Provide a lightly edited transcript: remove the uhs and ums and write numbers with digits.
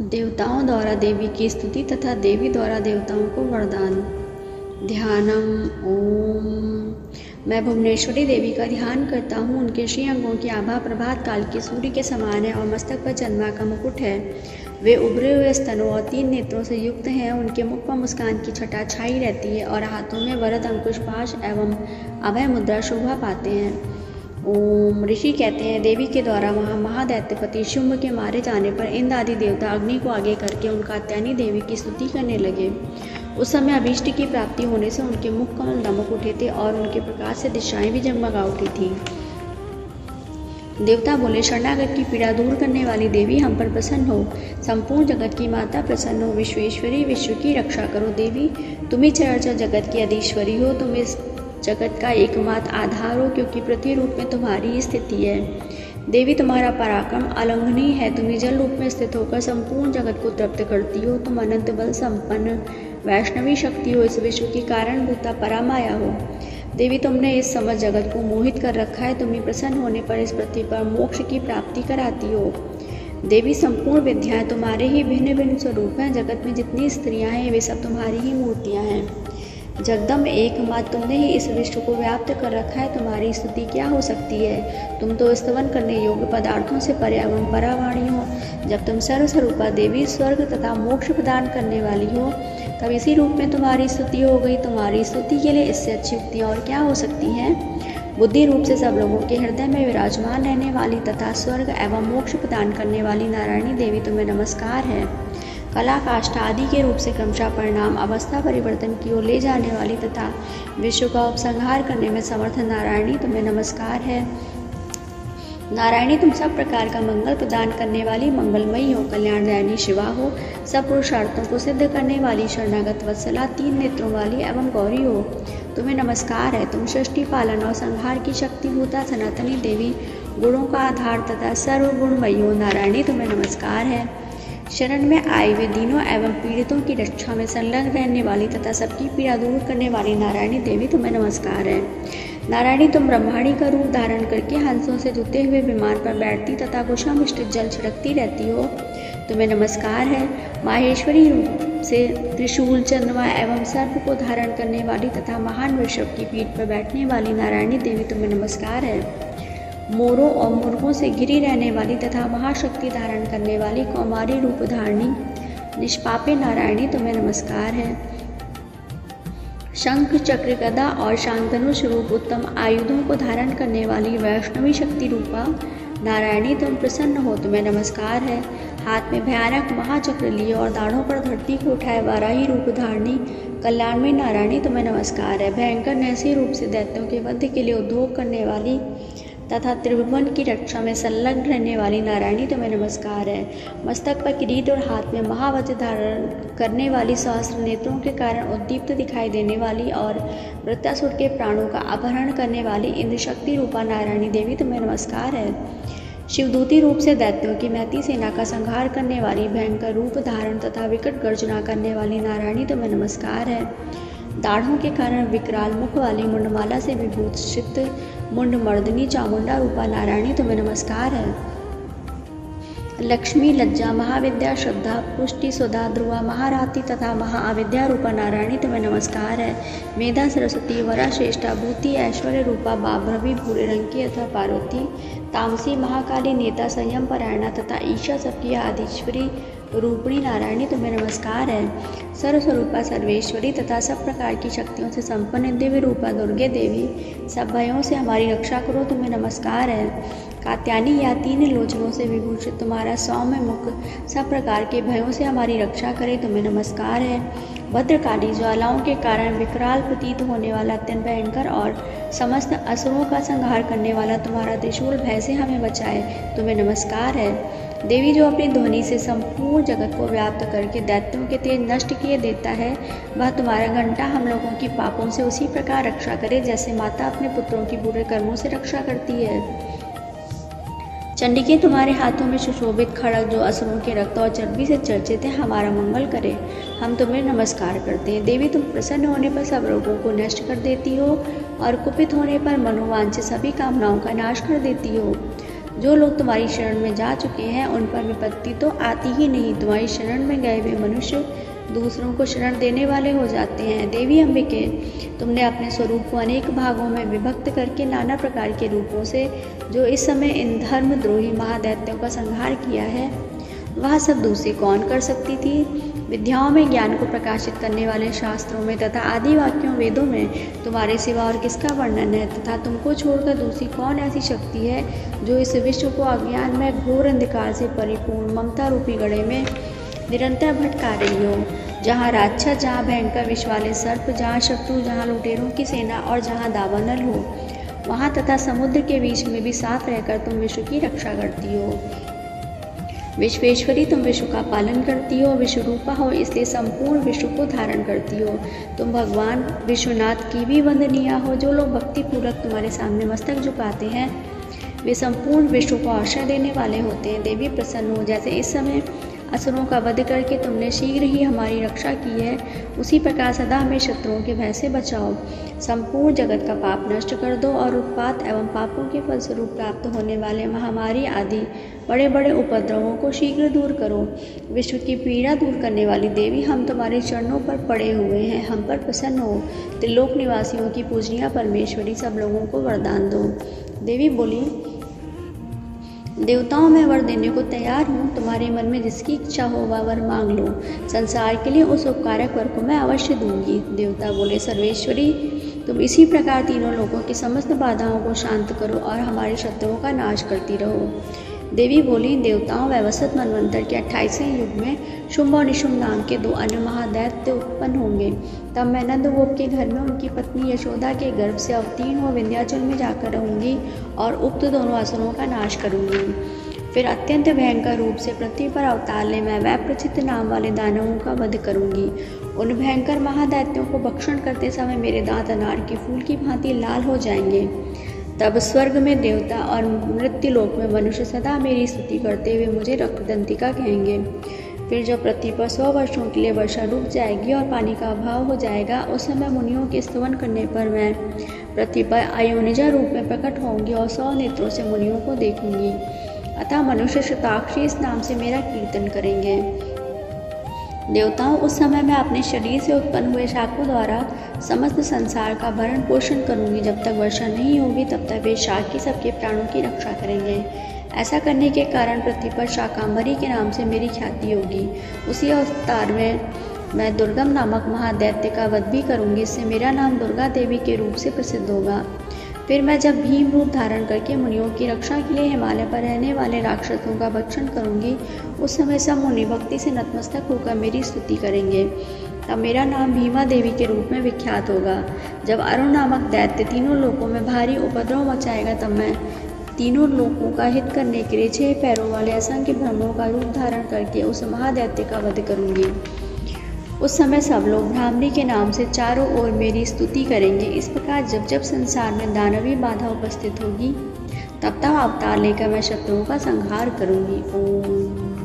देवताओं द्वारा देवी की स्तुति तथा देवी द्वारा देवताओं को वरदान। ध्यानम ओम। मैं भुवनेश्वरी देवी का ध्यान करता हूँ। उनके श्री अंगों की आभा प्रभात काल के सूर्य के समान है और मस्तक पर चंद्रमा का मुकुट है। वे उभरे हुए स्तनों और 3 नेत्रों से युक्त हैं। उनके मुख पर मुस्कान की छटा छाई रहती है और हाथों में वरद अंकुश पाश एवं अभय मुद्रा शोभा पाते हैं। ओम। ऋषि कहते हैं, देवी के द्वारा वहाँ महादैत्यपति शुंभ के मारे जाने पर इंद्र आदि देवता अग्नि को आगे करके उनका कात्यायनी देवी की स्तुति करने लगे। उस समय अभीष्ट की प्राप्ति होने से उनके मुख कमल दमक उठे थे और उनके प्रकाश से दिशाएं भी जगमगा उठी थी। देवता बोले, शरणागत की पीड़ा दूर करने वाली देवी हम पर प्रसन्न हो। संपूर्ण जगत की माता प्रसन्न हो। विश्वेश्वरी, विश्व की रक्षा करो। देवी तुम ही चराचर जगत की अधीश्वरी हो। तुम इस जगत का एकमात्र आधार हो, क्योंकि पृथ्वी रूप में तुम्हारी स्थिति है। देवी तुम्हारा पराक्रम अलंघनीय है। तुम जल रूप में स्थित होकर संपूर्ण जगत को तृप्त करती हो। तुम अनंत बल संपन्न वैष्णवी शक्ति हो। इस विश्व की कारणभूता परामाया हो। देवी तुमने इस समस्त जगत को मोहित कर रखा है। तुम्हें प्रसन्न होने पर इस पृथ्वी पर मोक्ष की प्राप्ति कराती हो। देवी संपूर्ण विद्याएं तुम्हारे ही भिन्न भिन्न स्वरूप हैं। जगत में जितनी स्त्रियां हैं वे सब तुम्हारी ही मूर्तियां हैं। जगदम्ब एकमात्र तुमने ही इस विश्व को व्याप्त कर रखा है। तुम्हारी स्तुति क्या हो सकती है। तुम तो स्तवन करने योग्य पदार्थों से परे एवं परावाणी हो। जब तुम सर्वस्वरूपा देवी स्वर्ग तथा मोक्ष प्रदान करने वाली हो, तब इसी रूप में तुम्हारी स्तुति हो गई। तुम्हारी स्तुति के लिए इससे अच्छी युक्तियाँ और क्या हो सकती हैं। बुद्धि रूप से सब लोगों के हृदय में विराजमान रहने वाली तथा स्वर्ग एवं मोक्ष प्रदान करने वाली नारायणी देवी तुम्हें नमस्कार है। कला काष्ठा आदि के रूप से क्रमशः परिणाम अवस्था परिवर्तन की ओर ले जाने वाली तथा विश्व का उपसंहार करने में समर्थ नारायणी तुम्हें नमस्कार है। नारायणी तुम सब प्रकार का मंगल प्रदान करने वाली मंगलमयी हो। कल्याणदायिनी शिवा हो। सब पुरुषार्थों को सिद्ध करने वाली शरणागत वत्सला 3 नेत्रों वाली एवं गौरी हो। तुम्हें नमस्कार है। तुम सृष्टि पालन और संहार की शक्तिभूता सनातनी देवी, गुणों का आधार तथा सर्वगुणमयी हो। नारायणी तुम्हें नमस्कार है। शरण में आए हुए दीनों एवं पीड़ितों की रक्षा में संलग्न रहने वाली तथा सबकी पीड़ा दूर करने वाली नारायणी देवी तुम्हें नमस्कार है। नारायणी तुम ब्रह्माणी का रूप धारण करके हंसों से जुते हुए विमान पर बैठती तथा कुशा मिश्रित जल छिड़कती रहती हो। तुम्हें नमस्कार है। माहेश्वरी रूप से त्रिशूल, चंद्रमा एवं सर्प को धारण करने वाली तथा महान वृषभ की पीठ पर बैठने वाली नारायणी देवी तुम्हें नमस्कार है। मोरों और मुर्गों से घिरी रहने वाली तथा महाशक्ति धारण करने वाली कौमारी रूप धारणी निष्पापे नारायणी तुम्हें नमस्कार है। शंख, चक्र, गदा और शांतनुष रूप उत्तम आयुधों को धारण करने वाली वैष्णवी शक्ति रूपा नारायणी तुम प्रसन्न हो। तुम्हें नमस्कार है। हाथ में भयानक महाचक्र लिए और दाढ़ों पर धरती को उठाए वाराही रूप धारणी कल्याणमयी नारायणी तुम्हें नमस्कार है। भयंकर नैसी रूप से दैत्यों के वध के लिए उद्योग करने वाली तथा त्रिभुवन की रक्षा में संलग्न रहने वाली नारायणी तुम्हें नमस्कार है। मस्तक पर किरीट और हाथ में महावज्र धारण करने वाली सहस्त्र नेत्रों के कारण उद्दीप्त दिखाई देने वाली और वृत्तासुर के प्राणों का अपहरण करने वाली इंद्र शक्ति रूपा नारायणी देवी तुम्हें नमस्कार है। शिवदूती रूप से दैत्यों की महती सेना का संहार करने वाली भयंकर रूप धारण तथा विकट गर्जना करने वाली नारायणी तुम्हें नमस्कार है। दाढ़ों के कारण विकराल मुख वाली मुंडमाला से विभूषित मुंड मर्दनी चामुंडा रूपा नारायणी तुम्हें नमस्कार है। लक्ष्मी, लज्जा, महाविद्या, श्रद्धा, पुष्टि, सुधा, ध्रुवा, महाराति तथा महाअविद्या रूपा नारायणी तुम्हें नमस्कार है। मेधा, सरस्वती, वरा, श्रेष्ठा, भूति, ऐश्वर्य रूपा बाभ्रवी भूरे रंग की अथवा पार्वती, तामसी, महाकाली, नेता, संयम परायणा तथा ईशा सबकी आदिश्वरी रूपिणी नारायणी तुम्हें नमस्कार है। सर्वस्वरूपा सर्वेश्वरी तथा सब प्रकार की शक्तियों से संपन्न दिव्य रूपा दुर्गे देवी, सब भयों से हमारी रक्षा करो। तुम्हें नमस्कार है। कात्यायनी या 3 लोचनों से विभूषित तुम्हारा सौम्य मुख सब प्रकार के भयों से हमारी रक्षा करे। तुम्हें नमस्कार है। भद्रकाली, ज्वालाओं के कारण विकराल प्रतीत होने वाला अत्यंत भयंकर और समस्त असुरों का संहार करने वाला तुम्हारा त्रिशूल भय से हमें बचाए। तुम्हें नमस्कार है। देवी जो अपनी ध्वनि से संपूर्ण जगत को व्याप्त करके दैत्यों के तेज नष्ट किए देता है, वह तुम्हारा घंटा हम लोगों की पापों से उसी प्रकार रक्षा करे जैसे माता अपने पुत्रों की बुरे कर्मों से रक्षा करती है। चंडिके, तुम्हारे हाथों में सुशोभित खड़ग जो असुरों के रक्त और चर्बी से चर्चित है, हमारा मंगल करे। हम तुम्हें नमस्कार करते हैं। देवी तुम प्रसन्न होने पर सब रोगों को नष्ट कर देती हो और कुपित होने पर मनोवांछित सभी कामनाओं का नाश कर देती हो। जो लोग तुम्हारी शरण में जा चुके हैं उन पर विपत्ति तो आती ही नहीं। तुम्हारी शरण में गए हुए मनुष्य दूसरों को शरण देने वाले हो जाते हैं। देवी अंबिके, तुमने अपने स्वरूप को अनेक भागों में विभक्त करके नाना प्रकार के रूपों से जो इस समय इन धर्मद्रोही महादैत्यों का संहार किया है, वह सब दूसरी कौन कर सकती थी? विद्याओं में ज्ञान को प्रकाशित करने वाले शास्त्रों में तथा आदि वाक्यों वेदों में तुम्हारे सिवा और किसका वर्णन है? तथा तुमको छोड़कर दूसरी कौन ऐसी शक्ति है जो इस विश्व को अज्ञान में घोर अंधकार से परिपूर्ण ममता रूपी गड़े में निरंतर भटका रही हो? जहाँ राक्षस, जहाँ भयंकर विष वाले सर्प, जहाँ शत्रु, जहाँ लुटेरों की सेना और जहाँ दावानल हो, वहाँ तथा समुद्र के बीच में भी साथ रहकर तुम विश्व की रक्षा करती हो। विश्वेश्वरी, तुम विश्व का पालन करती हो, विश्वरूपा हो, इसलिए संपूर्ण विश्व को धारण करती हो। तुम भगवान विश्वनाथ की भी वंदनीय हो। जो लोग भक्तिपूर्वक तुम्हारे सामने मस्तक झुकाते हैं वे संपूर्ण विश्व को आश्रय देने वाले होते हैं। देवी प्रसन्न हो, जैसे इस समय असुरों का वध करके तुमने शीघ्र ही हमारी रक्षा की है, उसी प्रकार सदा हमें शत्रुओं के भय से बचाओ। संपूर्ण जगत का पाप नष्ट कर दो और उत्पात एवं पापों के फलस्वरूप प्राप्त होने वाले महामारी आदि बड़े बड़े उपद्रवों को शीघ्र दूर करो। विश्व की पीड़ा दूर करने वाली देवी, हम तुम्हारे चरणों पर पड़े हुए हैं, हम पर प्रसन्न हो। त्रिलोक निवासियों की पूजनीय परमेश्वरी, सब लोगों को वरदान दो। देवी बोली, देवताओं में वर देने को तैयार हूँ। तुम्हारे मन में जिसकी इच्छा हो वह वर मांग लो। संसार के लिए उस उपकारक वर को मैं अवश्य दूंगी। देवता बोले, सर्वेश्वरी, तुम इसी प्रकार तीनों लोगों की समस्त बाधाओं को शांत करो और हमारे शत्रुओं का नाश करती रहो। देवी बोली, देवताओं व्यवस्थित मनवंतर के 28वें युग में शुंभ और निशुंभ नाम के 2 अन्य महादैत्य उत्पन्न होंगे। तब मैं नंदगोप के घर में उनकी पत्नी यशोदा के गर्भ से अवतीर्ण हो विंध्याचल में जाकर रहूंगी और उक्त दोनों असुरों का नाश करूंगी। फिर अत्यंत भयंकर रूप से पृथ्वी पर अवतार ले मैं वैप्रचित नाम वाले दानवों का वध करूंगी। उन भयंकर महादैत्यों को भक्षण करते समय मेरे दांत अनार के फूल की भांति लाल हो जाएंगे। तब स्वर्ग में देवता और मृत्युलोक में मनुष्य सदा मेरी स्तुति करते हुए मुझे रक्तदंतिका कहेंगे। फिर जब पृथ्वी पर 100 वर्षों के लिए वर्षा रुक जाएगी और पानी का अभाव हो जाएगा, उस समय मुनियों के स्तवन करने पर मैं पृथ्वी पर अयोनिजा रूप में प्रकट होंगी और 100 नेत्रों से मुनियों को देखूंगी। अतः मनुष्य शताक्षी इस नाम से मेरा कीर्तन करेंगे। देवताओं, उस समय मैं अपने शरीर से उत्पन्न हुए शाकों द्वारा समस्त संसार का भरण पोषण करूंगी। जब तक वर्षा नहीं होगी तब तक वे शाक ही सबके प्राणों की रक्षा करेंगे। ऐसा करने के कारण पृथ्वी पर शाकांबरी के नाम से मेरी ख्याति होगी। उसी अवतार में मैं दुर्गम नामक महादैत्य का वध भी करूंगी। इससे मेरा नाम दुर्गा देवी के रूप से प्रसिद्ध होगा। फिर मैं जब भीम रूप धारण करके मुनियों की रक्षा के लिए हिमालय पर रहने वाले राक्षसों का भक्षण करूंगी, उस समय सब मुनि भक्ति से नतमस्तक होकर मेरी स्तुति करेंगे। तब मेरा नाम भीमा देवी के रूप में विख्यात होगा। जब अरुण नामक दैत्य तीनों लोकों में भारी उपद्रव मचाएगा, तब मैं तीनों लोकों का हित करने के लिए 6 पैरों वाले असंख्य ब्रह्मों का रूप धारण करके उस महादैत्य का वध करूंगी। उस समय सब लोग ब्राह्मणी के नाम से चारों ओर मेरी स्तुति करेंगे। इस प्रकार जब जब संसार में दानवी बाधा उपस्थित होगी, तब तब अवतार लेकर मैं शत्रुओं का संहार करूंगी। ओम।